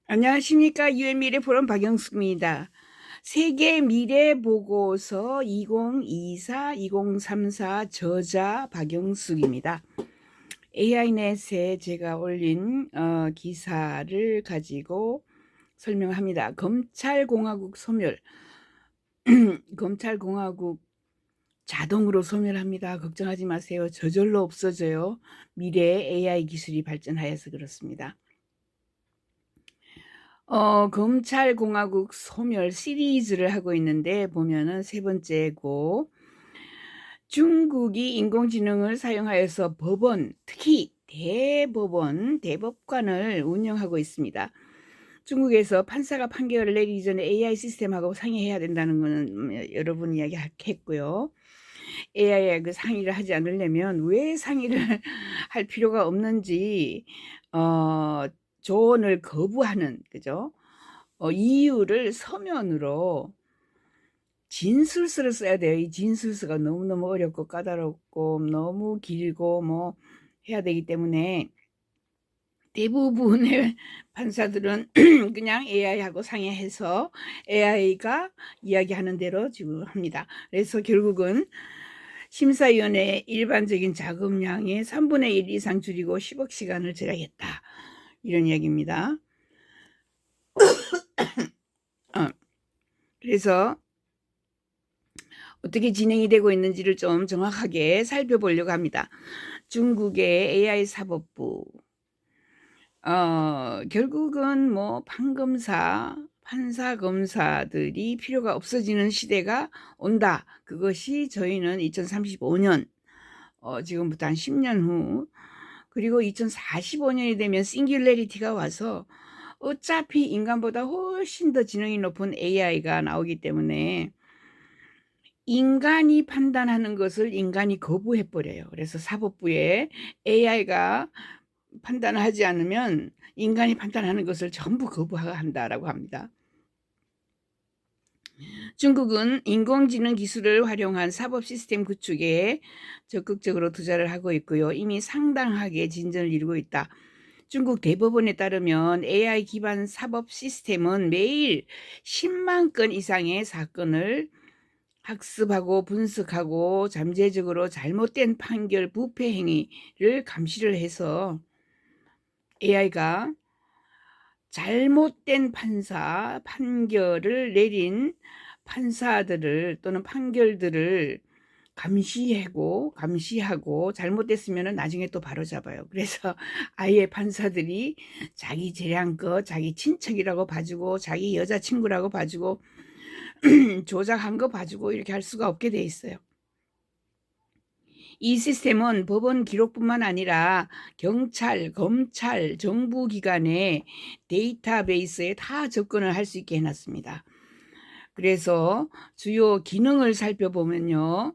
안녕하십니까. 유엔 미래 포럼 박영숙입니다. 세계 미래 보고서 2024-2034 저자 박영숙입니다. AI넷에 제가 올린 기사를 가지고 설명합니다. 검찰공화국 소멸. 검찰공화국 자동으로 소멸합니다. 걱정하지 마세요. 저절로 없어져요. 미래에 AI 기술이 발전하여서 그렇습니다. 검찰공화국 소멸 시리즈를 하고 있는데 보면은 세 번째고, 중국이 인공지능을 사용하여서 법원, 특히 대법원, 대법관을 운영하고 있습니다. 중국에서 판사가 판결을 내리기 전에 AI 시스템하고 상의해야 된다는 거는 여러분 이야기했고요. AI하고 상의를 하지 않으려면 왜 상의를 할 필요가 없는지 조언을 거부하는, 그죠? 이유를 서면으로 진술서를 써야 돼요. 이 진술서가 너무너무 어렵고 까다롭고 너무 길고 뭐 해야 되기 때문에 대부분의 판사들은 그냥 AI하고 상의해서 AI가 이야기하는 대로 지금 합니다. 그래서 결국은 심사위원회의 일반적인 작업량의 3분의 1 이상 줄이고 10억 시간을 절약했다. 이런 이야기입니다. 그래서 어떻게 진행이 되고 있는지를 좀 정확하게 살펴보려고 합니다. 중국의 AI 사법부, 결국은 뭐 판검사, 판사, 검사들이 필요가 없어지는 시대가 온다. 그것이 저희는 2035년, 지금부터 한 10년 후, 그리고 2045년이 되면 싱귤레리티가 와서 어차피 인간보다 훨씬 더 지능이 높은 AI가 나오기 때문에 인간이 판단하는 것을 인간이 거부해버려요. 그래서 사법부에 AI가 판단을 하지 않으면 인간이 판단하는 것을 전부 거부한다라고 합니다. 중국은 인공지능 기술을 활용한 사법 시스템 구축에 적극적으로 투자를 하고 있고요. 이미 상당하게 진전을 이루고 있다. 중국 대법원에 따르면 AI 기반 사법 시스템은 매일 10만 건 이상의 사건을 학습하고 분석하고 잠재적으로 잘못된 판결 부패 행위를 감시를 해서 AI가 잘못된 판결을 내린 판사들을 또는 판결들을 감시하고 잘못됐으면 나중에 또 바로잡아요. 그래서 아예 판사들이 자기 재량껏 자기 친척이라고 봐주고 자기 여자친구라고 봐주고 조작한 거 봐주고 이렇게 할 수가 없게 돼 있어요. 이 시스템은 법원 기록뿐만 아니라 경찰, 검찰, 정부기관의 데이터베이스에 다 접근을 할 수 있게 해놨습니다. 그래서 주요 기능을 살펴보면요,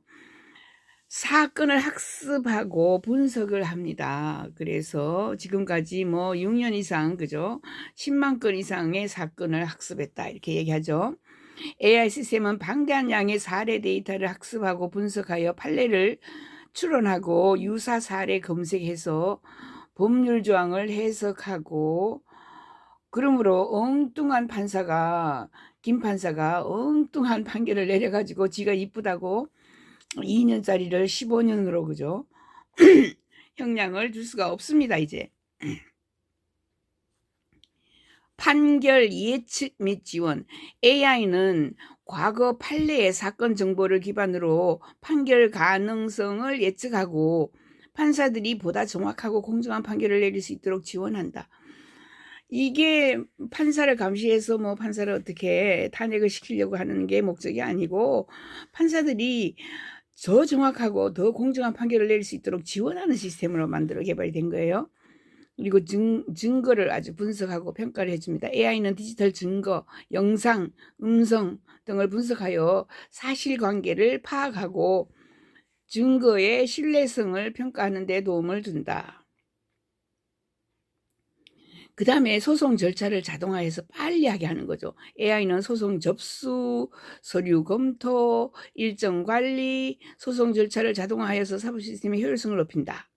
사건을 학습하고 분석을 합니다. 그래서 지금까지 뭐 6년 이상, 그죠? 10만 건 이상의 사건을 학습했다. 이렇게 얘기하죠. AI 시스템은 방대한 양의 사례 데이터를 학습하고 분석하여 판례를 추론하고 유사 사례 검색해서 법률 조항을 해석하고, 그러므로 김 판사가 엉뚱한 판결을 내려가지고 지가 이쁘다고 2년짜리를 15년으로, 그죠? 형량을 줄 수가 없습니다, 이제. 판결 예측 및 지원. AI는 과거 판례의 사건 정보를 기반으로 판결 가능성을 예측하고 판사들이 보다 정확하고 공정한 판결을 내릴 수 있도록 지원한다. 이게 판사를 감시해서 뭐 판사를 어떻게 탄핵을 시키려고 하는 게 목적이 아니고, 판사들이 더 정확하고 더 공정한 판결을 내릴 수 있도록 지원하는 시스템으로 만들어 개발이 된 거예요. 그리고 증거를 아주 분석하고 평가를 해줍니다. AI는 디지털 증거, 영상, 음성 등을 분석하여 사실관계를 파악하고 증거의 신뢰성을 평가하는 데 도움을 준다. 그 다음에 소송 절차를 자동화해서 빨리 하게 하는 거죠. AI는 소송 접수, 서류 검토, 일정 관리, 소송 절차를 자동화해서 사법 시스템의 효율성을 높인다.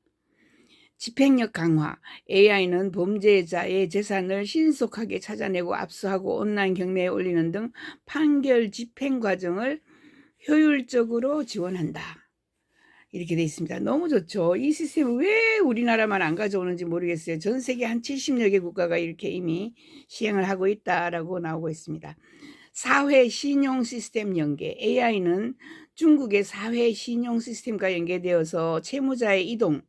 집행력 강화. AI는 범죄자의 재산을 신속하게 찾아내고 압수하고 온라인 경매에 올리는 등 판결 집행 과정을 효율적으로 지원한다. 이렇게 돼 있습니다. 너무 좋죠. 이 시스템을 왜 우리나라만 안 가져오는지 모르겠어요. 전 세계 한 70여 개 국가가 이렇게 이미 시행을 하고 있다라고 나오고 있습니다. 사회 신용 시스템 연계. AI는 중국의 사회 신용 시스템과 연계되어서 채무자의 이동,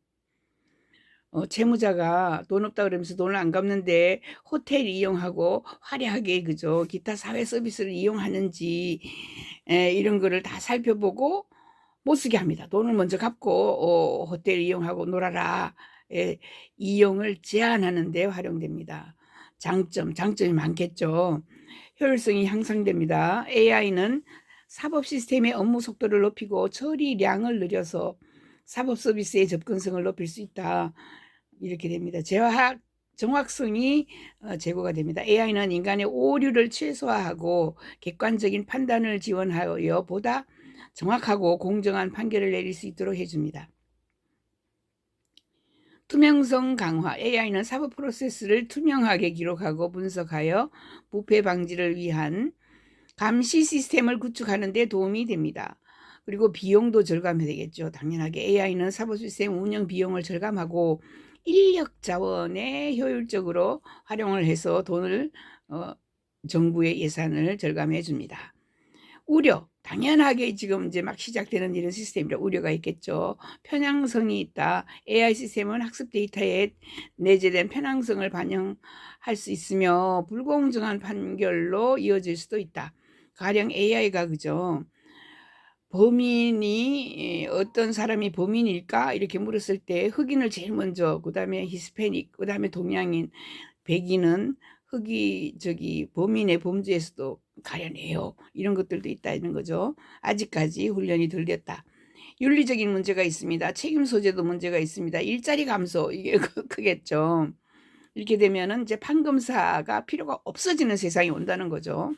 채무자가 돈 없다 그러면서 돈을 안 갚는데 호텔 이용하고 화려하게 그죠 기타 사회 서비스를 이용하는지 이런 거를 다 살펴보고 못 쓰게 합니다. 돈을 먼저 갚고 호텔 이용하고 놀아라. 이용을 제한하는 데 활용됩니다. 장점이 많겠죠. 효율성이 향상됩니다. AI는 사법 시스템의 업무 속도를 높이고 처리량을 늘려서 사법 서비스의 접근성을 높일 수 있다. 이렇게 됩니다. 정확성이 제고가 됩니다. AI는 인간의 오류를 최소화하고 객관적인 판단을 지원하여 보다 정확하고 공정한 판결을 내릴 수 있도록 해줍니다. 투명성 강화. AI는 사법 프로세스를 투명하게 기록하고 분석하여 부패 방지를 위한 감시 시스템을 구축하는 데 도움이 됩니다. 그리고 비용도 절감이 되겠죠. 당연하게 AI는 사법 시스템 운영 비용을 절감하고 인력 자원에 효율적으로 활용을 해서 돈을 정부의 예산을 절감해 줍니다. 우려. 당연하게 지금 이제 막 시작되는 이런 시스템이라 우려가 있겠죠. 편향성이 있다. AI 시스템은 학습 데이터에 내재된 편향성을 반영할 수 있으며 불공정한 판결로 이어질 수도 있다. 가령 AI가 그죠. 범인이 어떤 사람이 범인일까 이렇게 물었을 때 흑인을 제일 먼저, 그다음에 히스패닉, 그다음에 동양인, 백인은 범인의 범죄에서도 가려내요. 이런 것들도 있다는 거죠. 아직까지 훈련이 덜 됐다. 윤리적인 문제가 있습니다. 책임 소재도 문제가 있습니다. 일자리 감소, 이게 크겠죠. 이렇게 되면은 이제 판검사가 필요가 없어지는 세상이 온다는 거죠.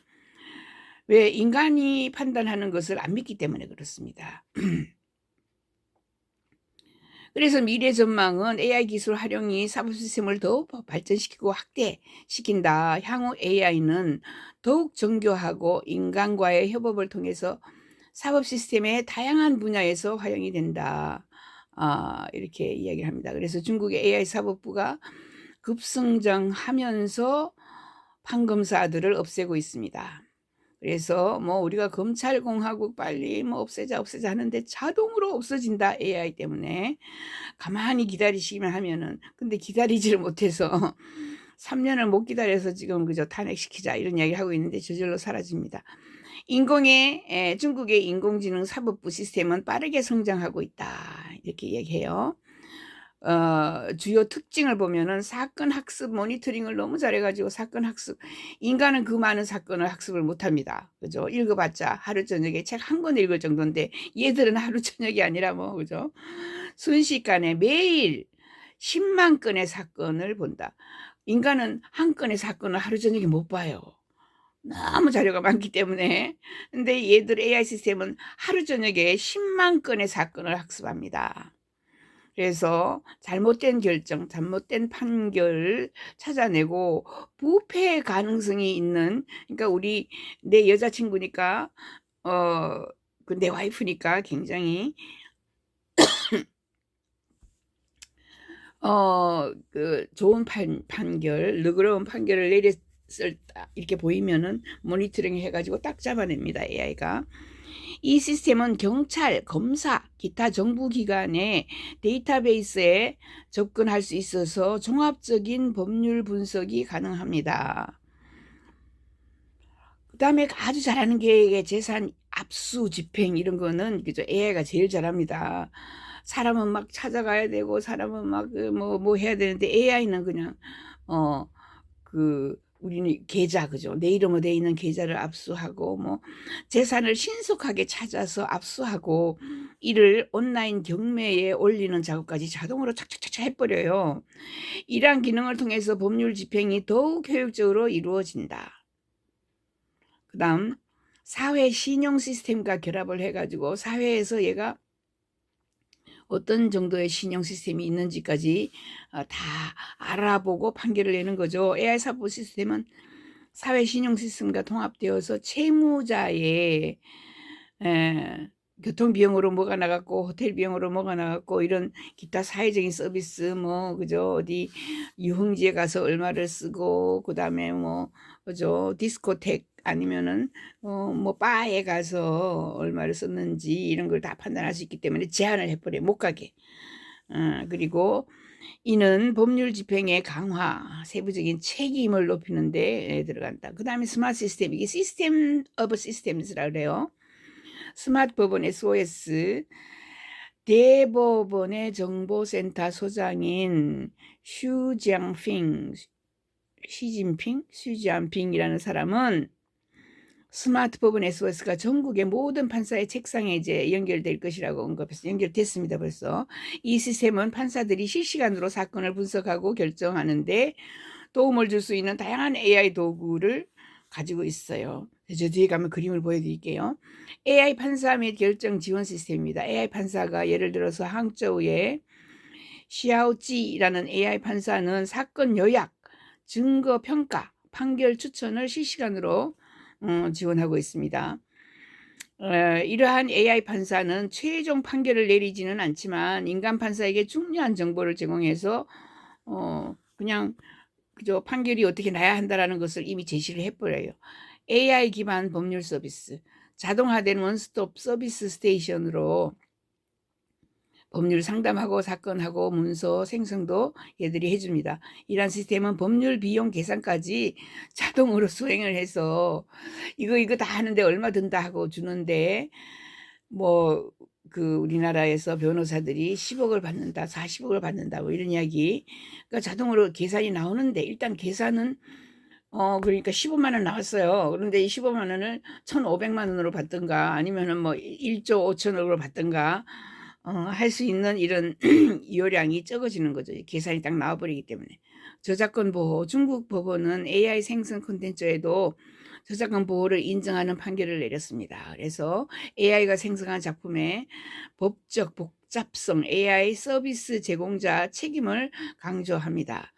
왜? 인간이 판단하는 것을 안 믿기 때문에 그렇습니다. 그래서 미래 전망은 AI 기술 활용이 사법 시스템을 더욱 발전시키고 확대시킨다. 향후 AI는 더욱 정교하고 인간과의 협업을 통해서 사법 시스템의 다양한 분야에서 활용이 된다. 이렇게 이야기를 합니다. 그래서 중국의 AI 사법부가 급성장하면서 판검사들을 없애고 있습니다. 그래서 뭐 우리가 검찰공화국 빨리 뭐 없애자 하는데 자동으로 없어진다. AI 때문에. 가만히 기다리시기만 하면은, 근데 기다리지를 못해서 3년을 못 기다려서 지금 그저 탄핵시키자 이런 이야기 하고 있는데 저절로 사라집니다. 중국의 인공지능 사법부 시스템은 빠르게 성장하고 있다. 이렇게 이야기해요. 주요 특징을 보면은 사건 학습 모니터링을 너무 잘해가지고 사건 학습, 인간은 그 많은 사건을 학습을 못합니다. 그죠? 읽어봤자 하루 저녁에 책 한 권 읽을 정도인데 얘들은 하루 저녁이 아니라 뭐 그죠? 순식간에 매일 10만 건의 사건을 본다. 인간은 한 건의 사건을 하루 저녁에 못 봐요. 너무 자료가 많기 때문에. 근데 얘들 AI 시스템은 하루 저녁에 10만 건의 사건을 학습합니다. 그래서 잘못된 결정, 잘못된 판결 찾아내고 부패 가능성이 있는, 그러니까 내 여자친구니까 내 와이프니까 굉장히 좋은 판결, 너그러운 판결을 내렸을 이렇게 보이면은 모니터링 해가지고 딱 잡아냅니다. AI가. 이 시스템은 경찰, 검사, 기타 정부기관의 데이터베이스에 접근할 수 있어서 종합적인 법률 분석이 가능합니다. 그 다음에 아주 잘하는 게 재산 압수, 집행 이런 거는 그죠? AI가 제일 잘합니다. 사람은 막 찾아가야 되고 사람은 막 뭐 해야 되는데 AI는 그냥 우리는 계좌 그죠? 내 이름으로 돼 있는 계좌를 압수하고 뭐 재산을 신속하게 찾아서 압수하고 이를 온라인 경매에 올리는 작업까지 자동으로 착착착착 해버려요. 이러한 기능을 통해서 법률 집행이 더욱 효율적으로 이루어진다. 그 다음 사회 신용 시스템과 결합을 해가지고 사회에서 얘가 어떤 정도의 신용 시스템이 있는지까지 다 알아보고 판결을 내는 거죠. AI 사법 시스템은 사회 신용 시스템과 통합되어서 채무자의 교통 비용으로 뭐가 나갔고 호텔 비용으로 뭐가 나갔고 이런 기타 사회적인 서비스 뭐 그죠 어디 유흥지에 가서 얼마를 쓰고 그다음에 뭐 그죠 디스코텍 아니면은 뭐 바에 가서 얼마를 썼는지 이런 걸 다 판단할 수 있기 때문에 제한을 해버려 못 가게. 그리고 이는 법률 집행의 강화, 세부적인 책임을 높이는 데 들어간다. 그 다음에 스마트 시스템, 이게 시스템 오브 시스템스라 그래요. 스마트 법원 SOS, 대법원의 정보센터 소장인 슈지안핑이라는 사람은 스마트 법원 SOS가 전국의 모든 판사의 책상에 이제 연결될 것이라고 언급해서 연결됐습니다. 벌써 이 시스템은 판사들이 실시간으로 사건을 분석하고 결정하는데 도움을 줄 수 있는 다양한 AI 도구를 가지고 있어요. 저 뒤에 가면 그림을 보여드릴게요. AI 판사 및 결정 지원 시스템입니다. AI 판사가 예를 들어서 항저우의 시아오찌라는 AI 판사는 사건 요약, 증거 평가, 판결 추천을 실시간으로 지원하고 있습니다. 이러한 AI 판사는 최종 판결을 내리지는 않지만 인간 판사에게 중요한 정보를 제공해서 그냥 그저 판결이 어떻게 나야 한다라는 것을 이미 제시를 해버려요. AI 기반 법률 서비스, 자동화된 원스톱 서비스 스테이션으로 법률 상담하고 사건하고 문서 생성도 얘들이 해줍니다. 이러한 시스템은 법률 비용 계산까지 자동으로 수행을 해서 이거 다 하는데 얼마 든다 하고 주는데 뭐 그 우리나라에서 변호사들이 10억을 받는다, 40억을 받는다 뭐 이런 이야기. 그러니까 자동으로 계산이 나오는데 일단 계산은 그러니까 15만 원 나왔어요. 그런데 이 15만 원을 1,500만 원으로 받든가 아니면은 뭐 1조 5천억으로 받든가 할 수 있는 이런 요량이 적어지는 거죠. 계산이 딱 나와버리기 때문에. 저작권 보호, 중국 법원은 AI 생성 콘텐츠에도 저작권 보호를 인정하는 판결을 내렸습니다. 그래서 AI가 생성한 작품의 법적 복잡성, AI 서비스 제공자 책임을 강조합니다.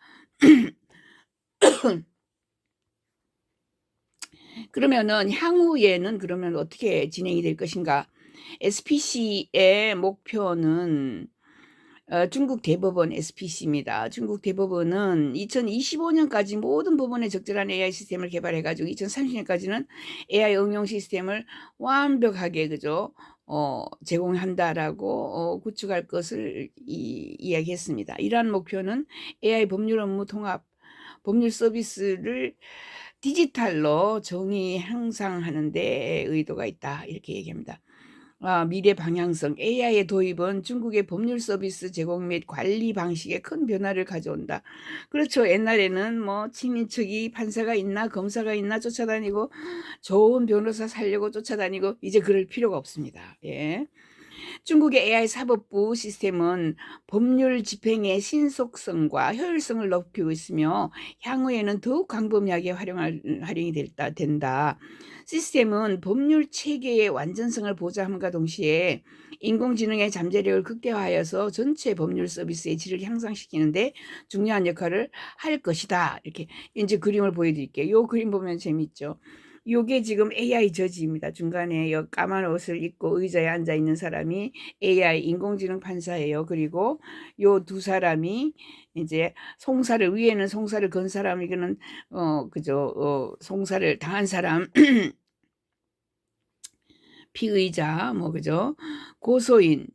그러면은 향후에는 그러면 어떻게 진행이 될 것인가? SPC의 목표는 중국 대법원 SPC입니다. 중국 대법원은 2025년까지 모든 법원에 적절한 AI 시스템을 개발해가지고 2030년까지는 AI 응용 시스템을 완벽하게 그죠 제공한다라고 구축할 것을 이야기했습니다. 이러한 목표는 AI 법률 업무 통합, 법률 서비스를 디지털로 정의 향상하는 데 의도가 있다 이렇게 얘기합니다. 미래 방향성 AI의 도입은 중국의 법률 서비스 제공 및 관리 방식에 큰 변화를 가져온다. 그렇죠. 옛날에는 뭐 친인척이 판사가 있나 검사가 있나 쫓아다니고 좋은 변호사 살려고 쫓아다니고 이제 그럴 필요가 없습니다. 예. 중국의 AI 사법부 시스템은 법률 집행의 신속성과 효율성을 높이고 있으며 향후에는 더욱 광범위하게 활용이 된다. 시스템은 법률 체계의 완전성을 보장함과 동시에 인공지능의 잠재력을 극대화하여서 전체 법률 서비스의 질을 향상시키는데 중요한 역할을 할 것이다. 이렇게 이제 그림을 보여드릴게요. 이 그림 보면 재밌죠. 요게 지금 AI 저지입니다. 중간에 까만 옷을 입고 의자에 앉아 있는 사람이 AI 인공지능 판사예요. 그리고 요 두 사람이 이제 송사를 위에는 송사를 건 사람 이거는 그죠 송사를 당한 사람 피의자 뭐 그죠 고소인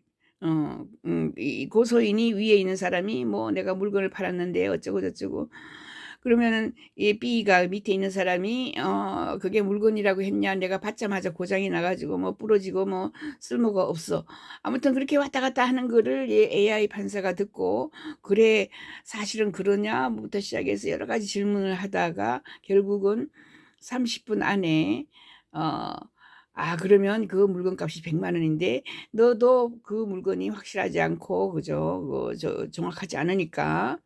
이 고소인이 위에 있는 사람이 뭐 내가 물건을 팔았는데 어쩌고 저쩌고 그러면은 이 B가 밑에 있는 사람이 그게 물건이라고 했냐 내가 받자마자 고장이 나가지고 뭐 부러지고 뭐 쓸모가 없어 아무튼 그렇게 왔다 갔다 하는 거를 AI 판사가 듣고 그래 사실은 그러냐부터 시작해서 여러 가지 질문을 하다가 결국은 30분 안에 그러면 그 물건 값이 100만 원인데 너도 그 물건이 확실하지 않고 그죠 정확하지 않으니까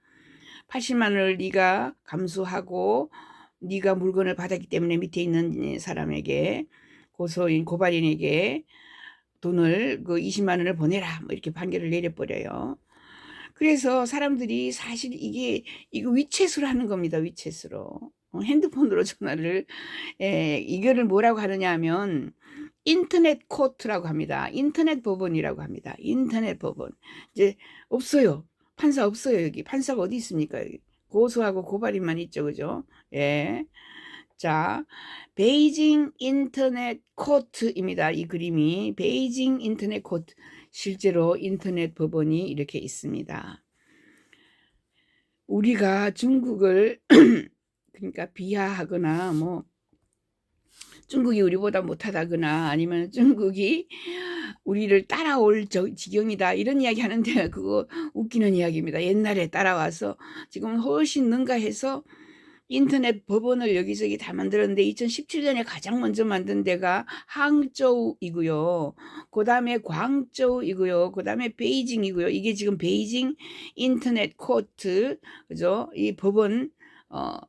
80만 원을 네가 감수하고 네가 물건을 받았기 때문에 밑에 있는 사람에게 고발인에게 돈을 그 20만 원을 보내라 뭐 이렇게 판결을 내려버려요. 그래서 사람들이 사실 이거 위챗으로 하는 겁니다. 위챗으로. 핸드폰으로 전화를 이거를 뭐라고 하느냐 하면 인터넷 코트라고 합니다. 인터넷 법원이라고 합니다. 인터넷 법원. 이제 없어요. 판사 없어요. 여기 판사가 어디 있습니까? 여기. 고소하고 고발인만 있죠. 그죠? 예. 자, 베이징 인터넷 코트입니다. 이 그림이 베이징 인터넷 코트. 실제로 인터넷 법원이 이렇게 있습니다. 우리가 중국을 그러니까 비하하거나 뭐 중국이 우리보다 못하다거나 아니면 중국이 우리를 따라올 지경이다 이런 이야기 하는데 그거 웃기는 이야기입니다. 옛날에 따라와서 지금 훨씬 능가해서 인터넷 법원을 여기저기 다 만들었는데 2017년에 가장 먼저 만든 데가 항저우이고요. 그 다음에 광저우이고요. 그 다음에 베이징이고요. 이게 지금 베이징 인터넷 코트, 그죠? 이 법원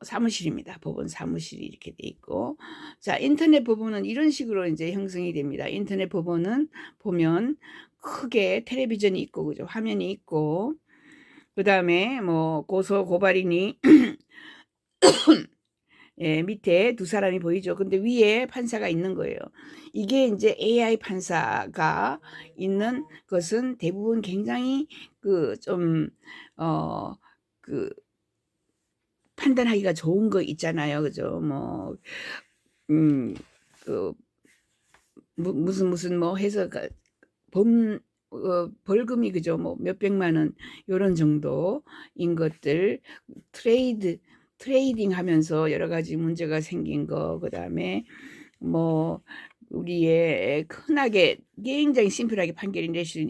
사무실입니다. 법원 사무실이 이렇게 돼 있고. 자, 인터넷 법원은 이런 식으로 이제 형성이 됩니다. 인터넷 법원은 보면 크게 텔레비전이 있고, 그죠? 화면이 있고, 그 다음에 뭐 고소 고발인이 예, 밑에 두 사람이 보이죠. 근데 위에 판사가 있는 거예요. 이게 이제 AI 판사가 있는 것은 대부분 굉장히 그 판단하기가 좋은 거 있잖아요. 그죠? 뭐, 무슨 뭐 해서 벌금이 그죠? 뭐 몇백만 원, 요런 정도인 것들, 트레이딩 하면서 여러 가지 문제가 생긴 거, 그 다음에 뭐, 우리의 흔하게 굉장히 심플하게 판결이 낼 수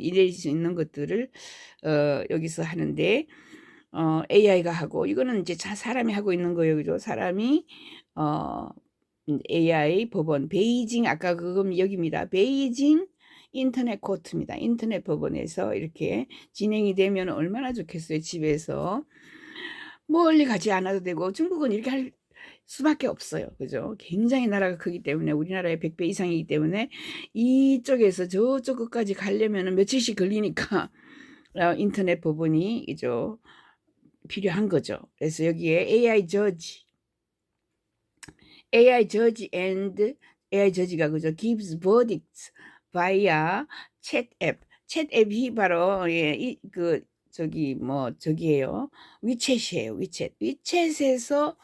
있는 것들을, 여기서 하는데, AI가 하고, 이거는 이제 사람이 하고 있는 거예요. 그죠? 사람이, AI 법원, 베이징, 아까 그건 여기입니다. 베이징 인터넷 코트입니다. 인터넷 법원에서 이렇게 진행이 되면 얼마나 좋겠어요. 집에서. 멀리 가지 않아도 되고, 중국은 이렇게 할 수밖에 없어요. 그죠? 굉장히 나라가 크기 때문에, 우리나라의 100배 이상이기 때문에, 이쪽에서 저쪽 끝까지 가려면 며칠씩 걸리니까, 인터넷 법원이, 이죠. 필요한 거죠. 그래서 여기에 AI judge가 그죠? gives verdicts via chat 앱. 챗 앱이 바로 저기예요. 위챗이에요. 위챗에서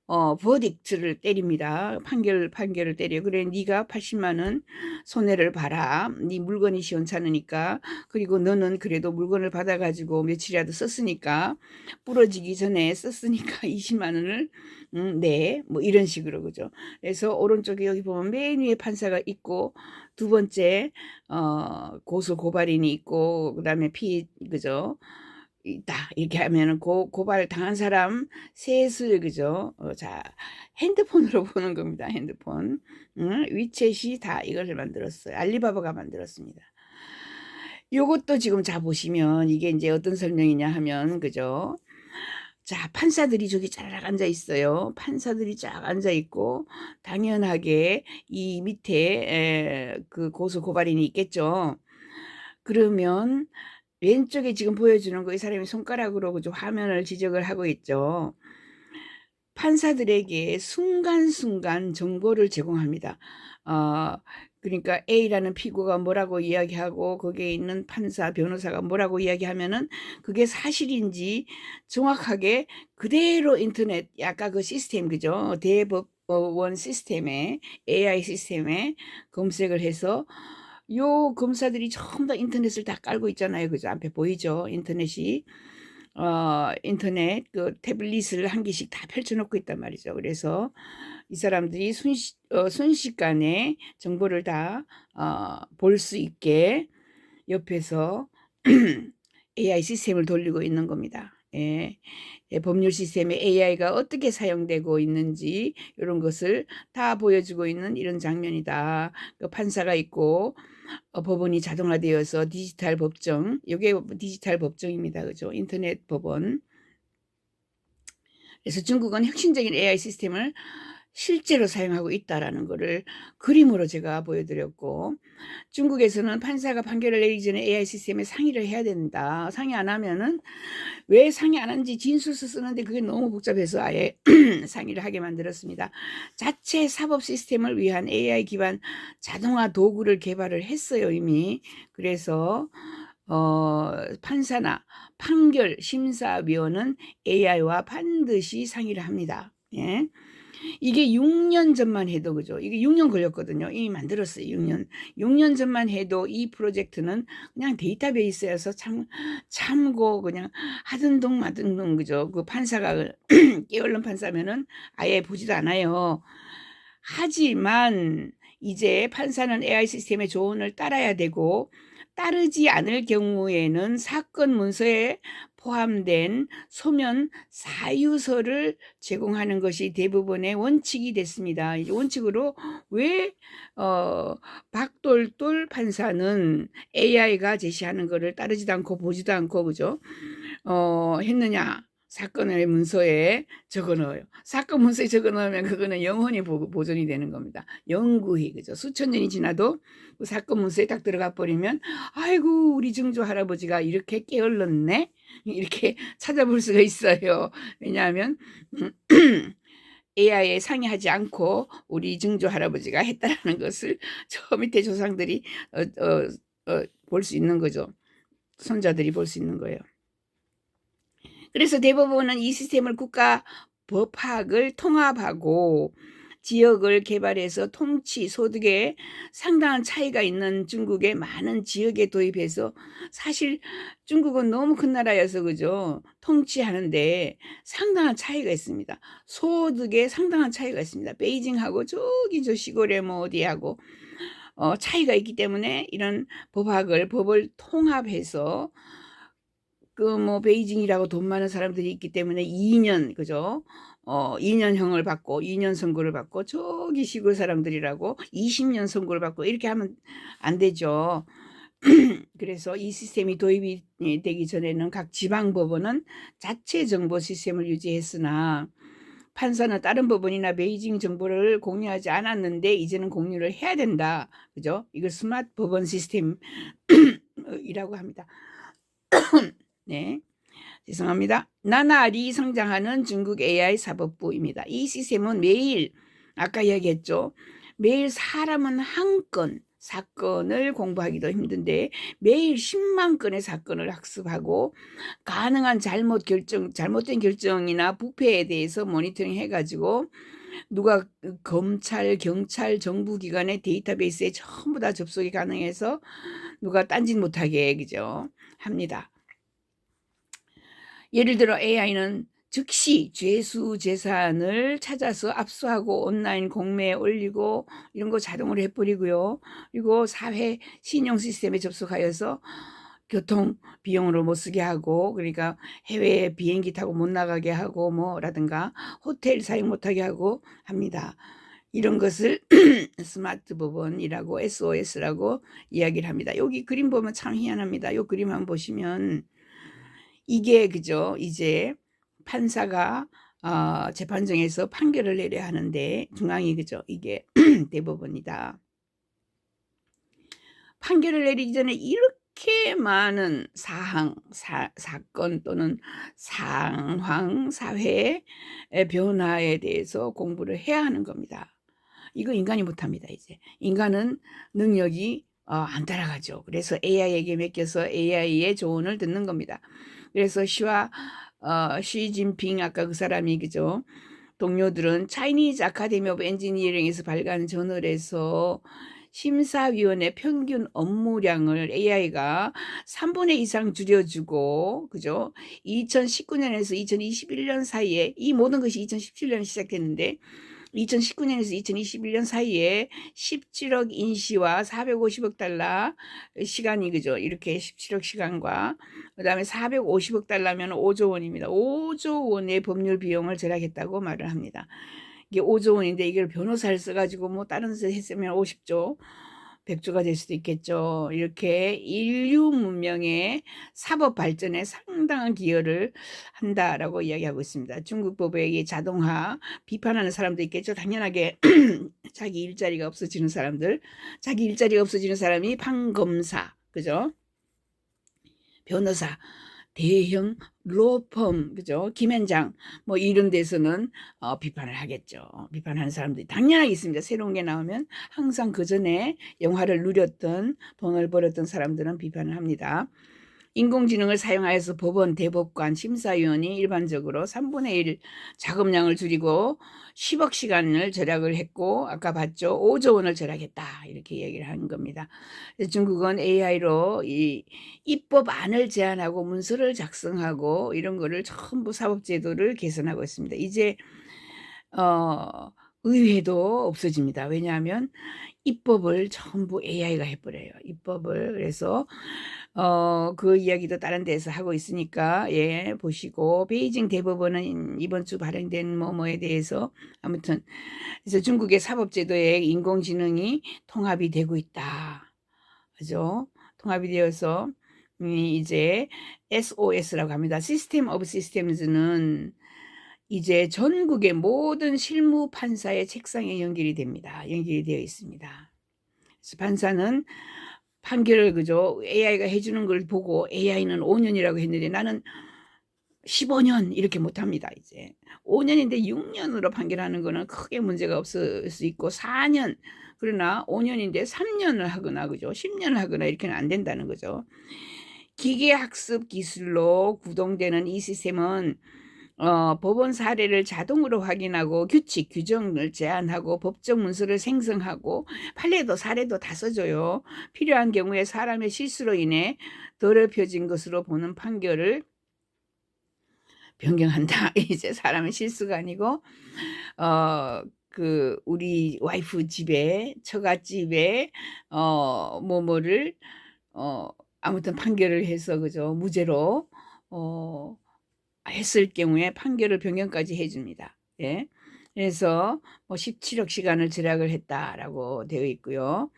버딕트를 때립니다. 판결을 때려. 그래, 네가 80만 원 손해를 봐라. 네 물건이 시원찮으니까. 그리고 너는 그래도 물건을 받아가지고 며칠이라도 썼으니까 부러지기 전에 썼으니까 20만 원을 네, 뭐 이런 식으로 그죠. 그래서 오른쪽에 여기 보면 맨 위에 판사가 있고 두 번째 고소 고발인이 있고 그다음에 그죠. 있다 이렇게 하면은 고발 당한 사람 셋을 그죠. 자 핸드폰으로 보는 겁니다. 핸드폰. 위챗이 다 이것을 만들었어요. 알리바바가 만들었습니다. 요것도 지금 자 보시면 이게 이제 어떤 설명이냐 하면 그죠. 자 판사들이 저기 짜라락 앉아 있어요. 판사들이 쫙 앉아 있고 당연하게 이 밑에 그 고소 고발인이 있겠죠. 그러면 왼쪽에 지금 보여주는 거 이 사람이 손가락으로 그죠 화면을 지적을 하고 있죠. 판사들에게 순간순간 정보를 제공합니다. 그러니까 A라는 피고가 뭐라고 이야기하고 거기에 있는 판사, 변호사가 뭐라고 이야기하면은 그게 사실인지 정확하게 그대로 인터넷, 아까 그 시스템, 그죠? 대법원 시스템에, AI 시스템에 검색을 해서 요 검사들이 전부 다 인터넷을 다 깔고 있잖아요. 그죠? 앞에 보이죠? 인터넷이. 인터넷 그 태블릿을 한 개씩 다 펼쳐놓고 있단 말이죠. 그래서 이 사람들이 순식간에 정보를 다 볼 수 있게 옆에서 AI 시스템을 돌리고 있는 겁니다. 예. 법률 시스템에 AI가 어떻게 사용되고 있는지 이런 것을 다 보여주고 있는 이런 장면이다. 그 판사가 있고 법원이 자동화되어서 디지털 법정, 이게 디지털 법정입니다. 그죠? 인터넷 법원. 그래서 중국은 혁신적인 AI 시스템을 실제로 사용하고 있다라는 거를 그림으로 제가 보여드렸고, 중국에서는 판사가 판결을 내리기 전에 AI 시스템에 상의를 해야 된다. 상의 안 하면은 왜 상의 안 하는지 진술서 쓰는데 그게 너무 복잡해서 아예 상의를 하게 만들었습니다. 자체 사법 시스템을 위한 AI 기반 자동화 도구를 개발을 했어요, 이미. 그래서 판사나 판결 심사위원은 AI와 반드시 상의를 합니다. 예. 이게 6년 전만 해도, 그죠? 이게 6년 걸렸거든요. 이미 만들었어요. 6년 전만 해도 이 프로젝트는 그냥 데이터베이스에서 참고 그냥 하던 동 마던 동, 그죠? 그 판사가 게을른 판사면은 아예 보지도 않아요. 하지만 이제 판사는 AI 시스템의 조언을 따라야 되고, 따르지 않을 경우에는 사건 문서에 포함된 소면 사유서를 제공하는 것이 대부분의 원칙이 됐습니다. 이제 원칙으로 왜 박돌돌 판사는 AI가 제시하는 것을 따르지도 않고 보지도 않고, 그죠? 했느냐? 사건의 문서에 적어넣어요. 사건 문서에 적어넣으면 그거는 영원히 보존이 되는 겁니다. 영구히, 그죠? 수천 년이 지나도 그 사건 문서에 딱 들어가 버리면, 아이고 우리 증조 할아버지가 이렇게 게을렀네, 이렇게 찾아볼 수가 있어요. 왜냐하면 AI에 상의하지 않고 우리 증조 할아버지가 했다라는 것을 저 밑에 조상들이 볼 수 있는 거죠. 손자들이 볼 수 있는 거예요. 그래서 대법원은 이 시스템을 국가 법학을 통합하고 지역을 개발해서 통치, 소득에 상당한 차이가 있는 중국의 많은 지역에 도입해서, 사실 중국은 너무 큰 나라여서, 그죠? 통치하는데 상당한 차이가 있습니다. 소득에 상당한 차이가 있습니다. 베이징하고 저기 저 시골에 뭐 어디하고 차이가 있기 때문에 이런 법을 통합해서 그 뭐 베이징이라고 돈 많은 사람들이 있기 때문에 2년, 그죠? 2년형을 받고 2년 선고를 받고, 저기 시골 사람들이라고 20년 선고를 받고 이렇게 하면 안 되죠. 그래서 이 시스템이 도입이 되기 전에는 각 지방 법원은 자체 정보 시스템을 유지했으나 판사는 다른 법원이나 베이징 정보를 공유하지 않았는데 이제는 공유를 해야 된다. 그죠? 이걸 스마트 법원 시스템이라고 합니다. 네, 죄송합니다. 나날이 성장하는 중국 AI 사법부입니다. 이 시스템은 매일, 아까 이야기했죠, 매일 사람은 한 건 사건을 공부하기도 힘든데 매일 10만 건의 사건을 학습하고, 가능한 잘못된 결정이나 부패에 대해서 모니터링 해가지고 누가 검찰, 경찰, 정부기관의 데이터베이스에 전부 다 접속이 가능해서 누가 딴짓 못하게, 그죠? 합니다. 예를 들어 AI는 즉시 죄수 재산을 찾아서 압수하고 온라인 공매에 올리고 이런 거 자동으로 해버리고요. 그리고 사회 신용 시스템에 접속하여서 교통 비용으로 못 쓰게 하고, 그러니까 해외 비행기 타고 못 나가게 하고 뭐라든가 호텔 사용 못하게 하고 합니다. 이런 것을 스마트 법원이라고, SOS라고 이야기를 합니다. 여기 그림 보면 참 희한합니다. 이 그림 한번 보시면 이게, 그죠? 이제 판사가 재판정에서 판결을 내려야 하는데 중앙이, 그죠? 이게 대법원이다. 판결을 내리기 전에 이렇게 많은 사건 또는 상황, 사회의 변화에 대해서 공부를 해야 하는 겁니다. 이거 인간이 못합니다. 이제 인간은 능력이 안 따라가죠. 그래서 AI에게 맡겨서 AI의 조언을 듣는 겁니다. 그래서 시진핑 아까 그 사람이, 그죠? 동료들은 차이니즈 아카데미 오브 엔지니어링에서 발간한 저널에서 심사위원회 평균 업무량을 AI가 3분의 2 이상 줄여주고, 그죠? 2019년에서 2021년 사이에, 이 모든 것이 2017년에 시작됐는데 2019년에서 2021년 사이에 17억 인시와 450억 달러 시간이, 그죠? 이렇게 17억 시간과 그 다음에 450억 달러면 5조 원입니다. 5조 원의 법률 비용을 절약했다고 말을 합니다. 이게 5조 원인데 이걸 변호사를 써가지고 뭐 다른 데 했으면 50조, 백조가 될 수도 있겠죠. 이렇게 인류 문명의 사법 발전에 상당한 기여를 한다라고 이야기하고 있습니다. 중국 법의 자동화 비판하는 사람도 있겠죠. 당연하게 자기 일자리가 없어지는 사람들, 자기 일자리가 없어지는 사람이 판검사, 그죠? 변호사, 대형 로펌, 그죠? 김현장, 뭐 이런 데서는 비판을 하겠죠. 비판하는 사람들이 당연하게 있습니다. 새로운 게 나오면 항상 그 전에 영화를 누렸던, 돈을 벌었던 사람들은 비판을 합니다. 인공지능을 사용하여서 법원, 대법관, 심사위원이 일반적으로 3분의 1 작업량을 줄이고 10억 시간을 절약을 했고, 아까 봤죠? 5조 원을 절약했다. 이렇게 얘기를 하는 겁니다. 중국은 AI로 이 입법안을 제안하고 문서를 작성하고 이런 거를 전부 사법제도를 개선하고 있습니다. 이제 의회도 없어집니다. 왜냐하면 입법을 전부 AI가 해버려요. 입법을. 그래서 그 이야기도 다른 데서 하고 있으니까 예 보시고, 베이징 대법원은 이번 주 발행된 뭐뭐에 대해서 아무튼 그래서 중국의 사법제도에 인공지능이 통합이 되고 있다. 그죠? 통합이 되어서 이제 SOS라고 합니다. 시스템 오브 시스템즈는 이제 전국의 모든 실무 판사의 책상에 연결이 됩니다. 연결이 되어 있습니다. 그래서 판사는 판결을 그죠? AI가 해주는 걸 보고 AI는 5년이라고 했는데 나는 15년 이렇게 못합니다. 이제 5년인데 6년으로 판결하는 거는 크게 문제가 없을 수 있고, 4년 그러나 5년인데 3년을 하거나 그죠? 10년을 하거나 이렇게는 안 된다는 거죠. 기계학습 기술로 구동되는 이 시스템은 법원 사례를 자동으로 확인하고 규칙, 규정을 제안하고 법적 문서를 생성하고 판례도 사례도 다 써줘요. 필요한 경우에 사람의 실수로 인해 더럽혀진 것으로 보는 판결을 변경한다. 이제 사람의 실수가 아니고 그 우리 와이프 집에 처갓집에 뭐뭐를 아무튼 판결을 해서 그죠? 무죄로 했을 경우에 판결을 변경까지 해줍니다. 예. 그래서 뭐 17억 시간을 절약을 했다라고 되어 있고요.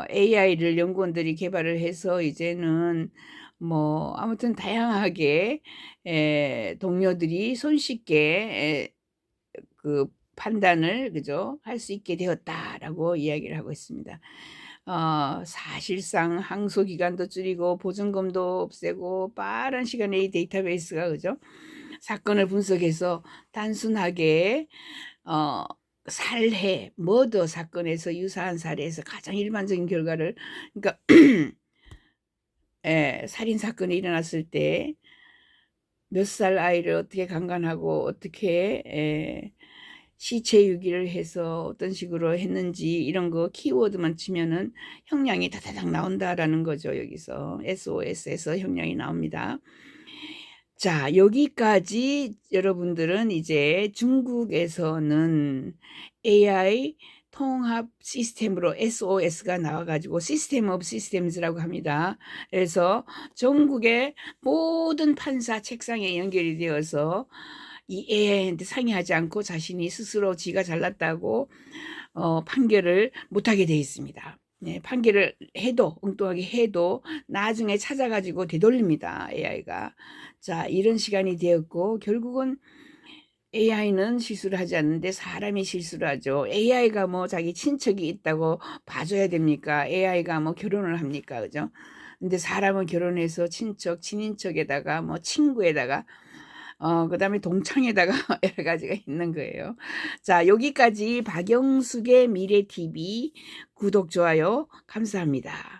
AI를 연구원들이 개발을 해서 이제는 뭐 아무튼 다양하게 동료들이 손쉽게 그 판단을 그죠? 할 수 있게 되었다라고 이야기를 하고 있습니다. 사실상 항소 기간도 줄이고 보증금도 없애고 빠른 시간에 이 데이터베이스가 그죠? 사건을 분석해서 단순하게 살해, 머더 사건에서 유사한 사례에서 가장 일반적인 결과를, 그러니까 살인 사건이 일어났을 때 몇 살 아이를 어떻게 강간하고 어떻게 시체 유기를 해서 어떤 식으로 했는지 이런 거 키워드만 치면은 형량이 다다닥 나온다라는 거죠. 여기서 SOS에서 형량이 나옵니다. 자, 여기까지 여러분들은 이제 중국에서는 AI 통합 시스템으로 SOS가 나와가지고 시스템 오브 시스템즈라고 합니다. 그래서 전국의 모든 판사 책상에 연결이 되어서 이 AI한테 상의하지 않고 자신이 스스로 지가 잘났다고 판결을 못하게 돼 있습니다. 네, 판결을 해도 엉뚱하게 해도 나중에 찾아가지고 되돌립니다. AI가. 자, 이런 시간이 되었고 결국은 AI는 실수를 하지 않는데 사람이 실수를 하죠. AI가 뭐 자기 친척이 있다고 봐줘야 됩니까? AI가 뭐 결혼을 합니까? 그죠? 근데 사람은 결혼해서 친척, 친인척에다가 뭐 친구에다가 그 다음에 동창에다가 여러 가지가 있는 거예요. 자, 여기까지 박영숙의 미래TV 구독, 좋아요 감사합니다.